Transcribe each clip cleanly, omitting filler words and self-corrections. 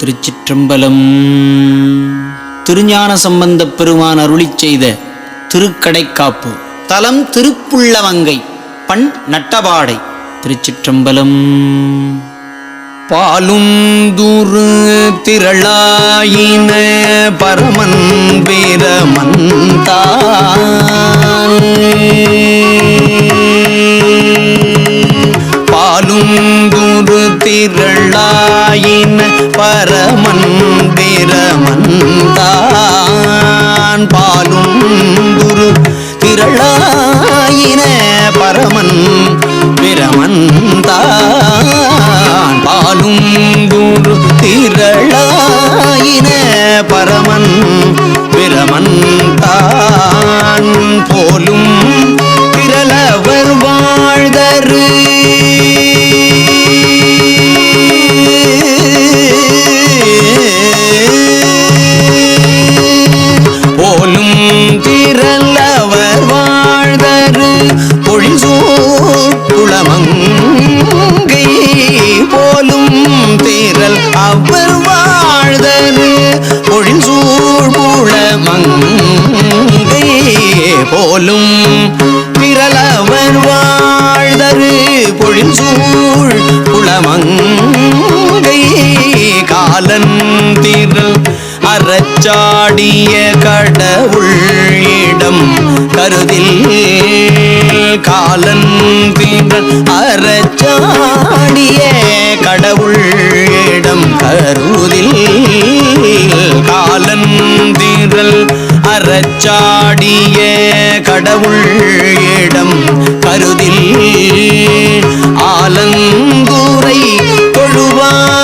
திருச்சிற்றம்பலம். திருஞான சம்பந்தப் பெருமான் அருளிச் செய்த திருக்கடைக்காப்பு. தலம் திருப்புள்ளவங்கை. பண் நட்டபாடை. திருச்சிற்றம்பலம். பாலும் துரு திரளாயின பரமன் வீரமன்தான். பாலும் துரு திரளாயின பரமன் வீரமன்தான். பாலும் துரு திரளாயின பரமன் பிரமன்தான். பாலும் துரு திரளாயின பரமன் பிரமன்தான். போலும் திரளவர் வாழ்தரு போலும் திரளவர் வாழ்தரு பொழிசூழ் குளமங்கை. போலும் திரள் அவர் வாழ்தரு பொழிசூழ் குளமங்கை. போலும் திரளவர் வாழ்தரு பொழிசூழ் குளமங்கை. காலன் திரள் அறச்சாடிய கடவுள் இடம் கருதில். காலன் திரள் அறச்சாடிய கடவுள் இடம் கருதில். காலன் திரள் அறச்சாடிய கடவுள் இடம் கருதில். ஆலங்குரை தொழுவார்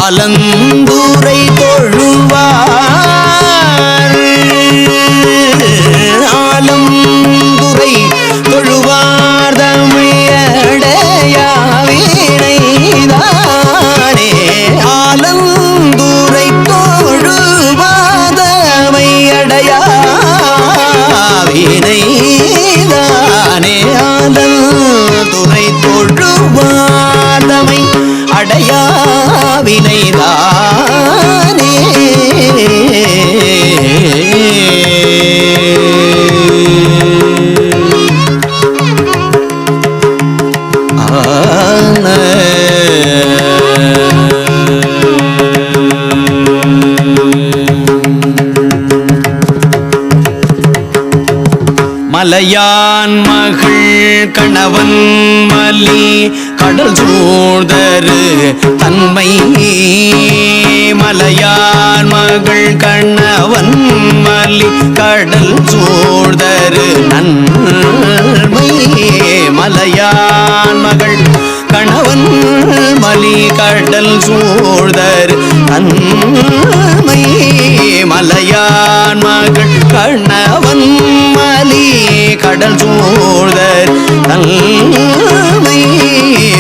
ஆலங்குரை தொழுவார். ஆலங்குரை தொழுவார் தமிழடையாவினைதானே. ஆலங்குரை தொழுவார் தமிழடையாவினைதானே. ஆலங்குரை தொழுவார் தமை அடையாவினைதானே. மலையான் மகள் கணவன் மலி கடல் சூழ்தரு தன்மை. மலையான் மகள் கணவன் மலி கடல் சூழ்தரு நன்மை. மலையான் மகள் கணவன் மலி கடல் சூழ்தரு நன்மை. மலையான் மகள் கணவன் மலி கடல் சூழ்தர் நன்மை.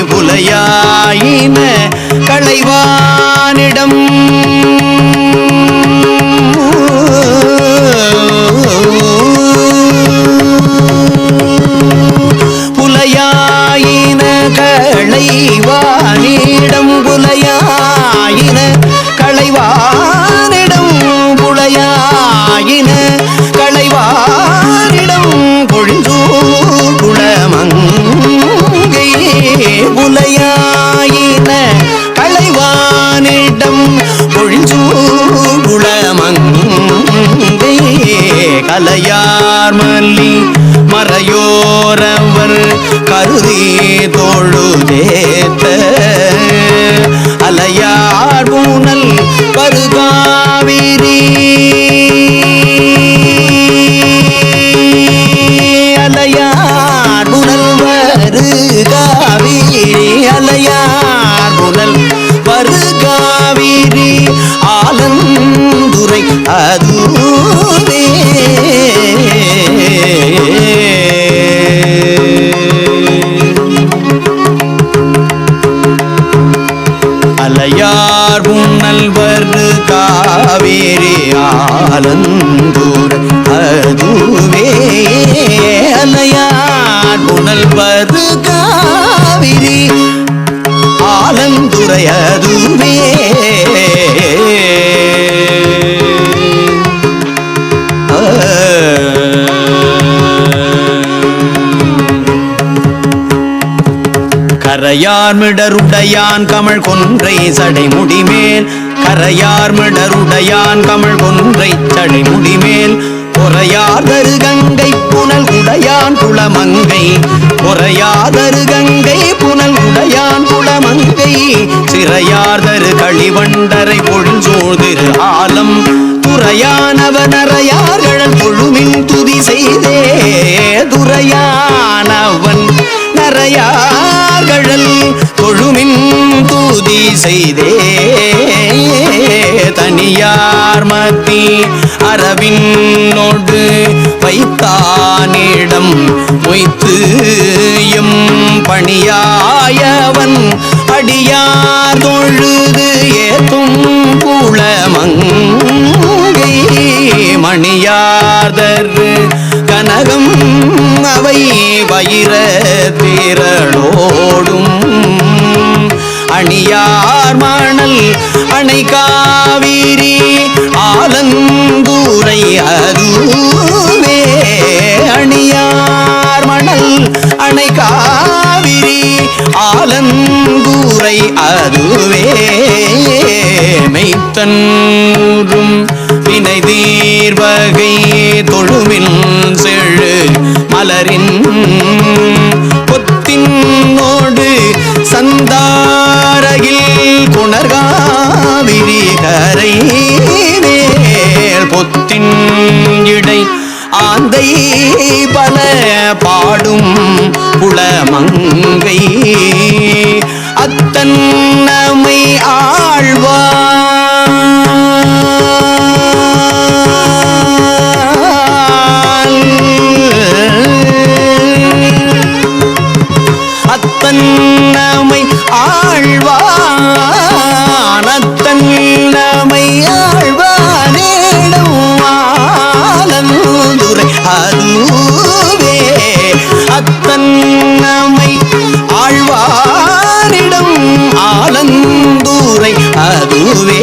புலையாயின களைவானிடம் புலையாயின களைவானிடம். புலையாயின களைவானிடம். புலையாயின களைவானிடம் பொழிசூழ் குளமங்கை. புலையாயின களைவானிடம் பொழிசூழ் குளமங்கை. கலையார் மல்லி மறையோரவர் கருதி தொழுதேத்த. அலையார் பூனல் பருகாவிரி. அலையார் புனல் வருகாவிரி. அலையார் புனல் வருகாவிரி. ஆலந்துரை அதுவே. அலையார் புனல் வருகாவிரி. ஆலந்துரை அதுவே. துறை அதுவே கரையார் மிடருடையான் கமழ் கொன்றை சடை முடிமேல் கரையார் மிடருடையான் கமழ் கொன்றை சடை முடிமேல் பொறையாதரு கங்கை புனல் உடையான் குளமங்கை பொறையாதரு கங்கை புனல் உடையான் குளமங்கை சிறையார்தரு களிவண்டரை பொழில் சூழ்திரு ஆலம் துறையானவனரையார்கள் தொழுமின் துதி செய்தே துறையானவன் நரையார்கள் தொழுமின் துதி செய்தே தனியார் மத்தி அரவினோடு வைத்தானிடம் மொய்த்து எம் பணியாயவன் அடியார் தொழுது ஏத்தும் குளமங்கை மணியார்தர் கனகம் அவை வயிர திரளோடும் அணியார் மணல் அணை காவிரி ஆலந்தூரை அதுவே அணியார் மணல் அணை காவிரி ஆலந்தூரை அதுவே மெய்த்தன்றும் வினை தீர்வகை தொழுமின் செழு மலரின் பொத்தினோடு சந்தாரகில் குணர்காவிரி கரை மேல் பொத்தின் இடை ஆந்தை பல பாடும் குளமங்கை அத்தன் நம்மை ஆழ்வார் அத்தன் நம்மை ஆழ்வான் அத்தன் நம்மை ஆழ்வானேடும் ஆலந்துரை அதுவே அத்தன் நம்மை ஆழ்வானிடம் ஆலந்தூரை அதுவே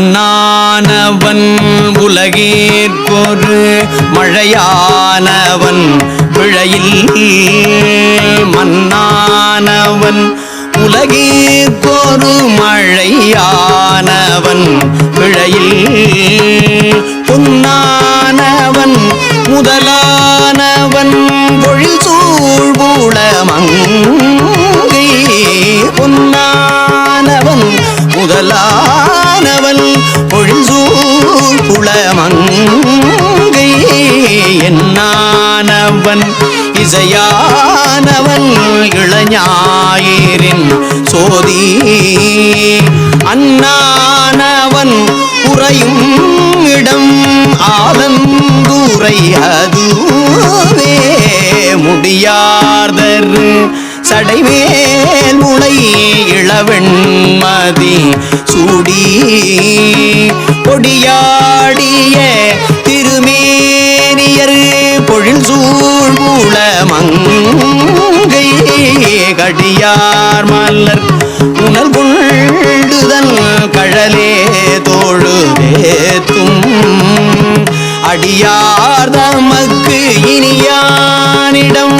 மன்னானவன் உலகேற்கொரு மழையானவன் பிழையில் மன்னானவன் உலகேற்கொரு மழையானவன் பிழையில் பொன்னானவன் முதலானவன் பொழில் சூழ்புளமங்கை பொன்னானவன் முதலானவன் பொழில் சூழ்புளமங்கை என்னானவன் இசையானவன் இளஞாயிரின் சோதி அன்னானவன் உறையும் இடம் ஆலந்தூரை அதுவே முடியார்தர் சடைமேல் முளை இளவெண்மதி சூடி பொடியாடிய திருமேனியர் பொழில் சூழ்புளமங்கை கடியார் மலர் உணர் கொள்ளுதல் கழலே தோழுதேத்தும் அடியார் தமக்கு இனியானிடம்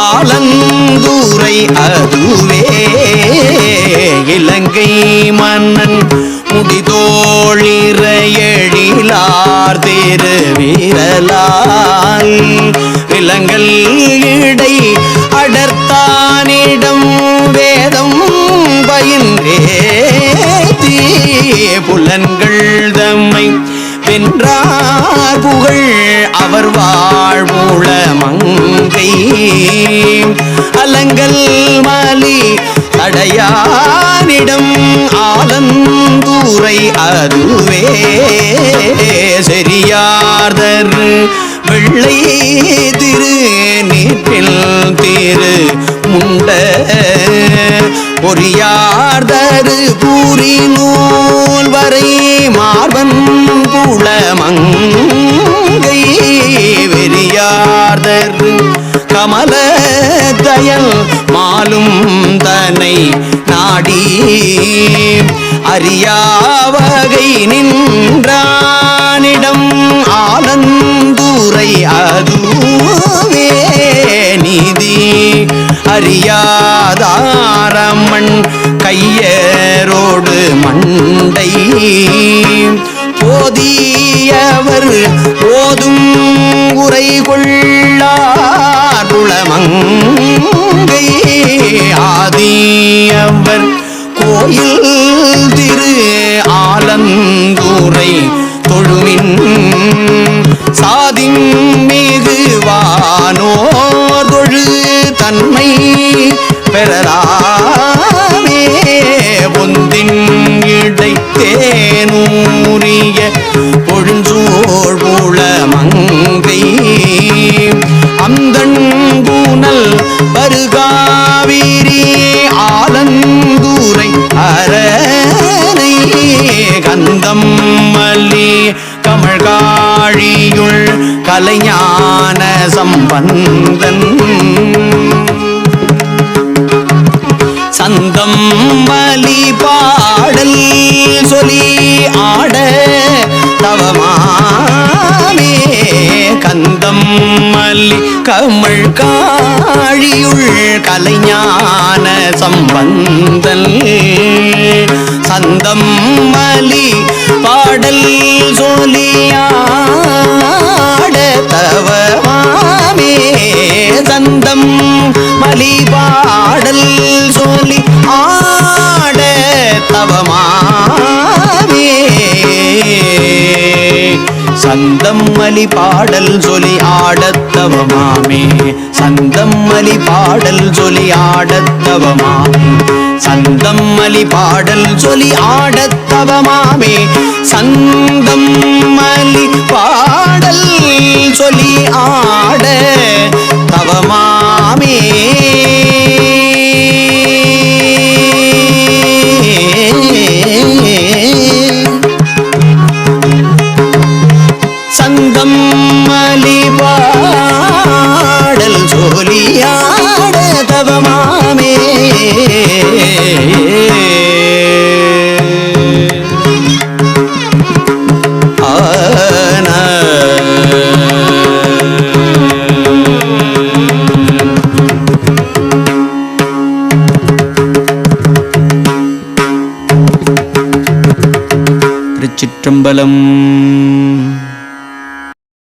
ஆலந்தூரை அதுவே இலங்கை மன்னன் முடிதோழிற எழிலார் திருவிரலால் விலங்கல் இடை அடர்த்தானிடம் வேதம் பயின்றேத்தி புலன்கள் தம்மை வென்றார் புகழ் அவர் வாழ்வுளமங்கை அலங்கல் மலி தடையானிடம் ஆலந்தூரை அதுவே செரியார்தர் வெள்ளை திரு நீற்றில் திரு முண்ட பொறியார்தரு பூரி நூல் வரை மார்பன் புலமங்கை வெறியார்தரு கமல தயல் மாலும் தனை நாடி அறியாவகை நின்றானிடம் ஆலந்தூரை அதுவே நீதி அறியாதாரமண் கையரோடு மண்டை போதியவர் போதும் உரை கொள்ளார் புலமங்கை ஆதியவர் கோயில் திரு ஆலந்தூரை தொழுமின் சாதிம் மிகுவானோர் தொழு தன்மை பெறலாமே பொந்தின் இடை தேனூரிய பொழுஞ்சோழ் புலமங்கை அந்தன்பூனல் பருகாவிரி ஆலந்தூரை அரணை கந்தம் மல்லி கமழ்காழியுள் கலைஞான சம்பந்தன் சந்தம் மலி பாடல் சொல்லி ஆட தவமாமே கந்தம் மல்லி கமழ் காழியுள் கலைஞான சம்பந்தன் சந்தம் மலி பாடல் சொல்லியாட தவமாமே சந்தம் மலி பாடல் சொல்லி ஆட தவமாமே சந்தம்மலி பாடல் சொல்லி ஆடத்தவமாமே சந்தம்மலி பாடல் சொல்லி ஆடத்தவமாமே சந்தம்மலி பாடல் சொல்லி ஆடத்தவமாமே சந்தம்மலி பாடல் சொல்லி ஆட தவமாமே சந்தம்மலி பாடல் சொல்லியாட தவமாமே திருச்சிற்றம்பலம்.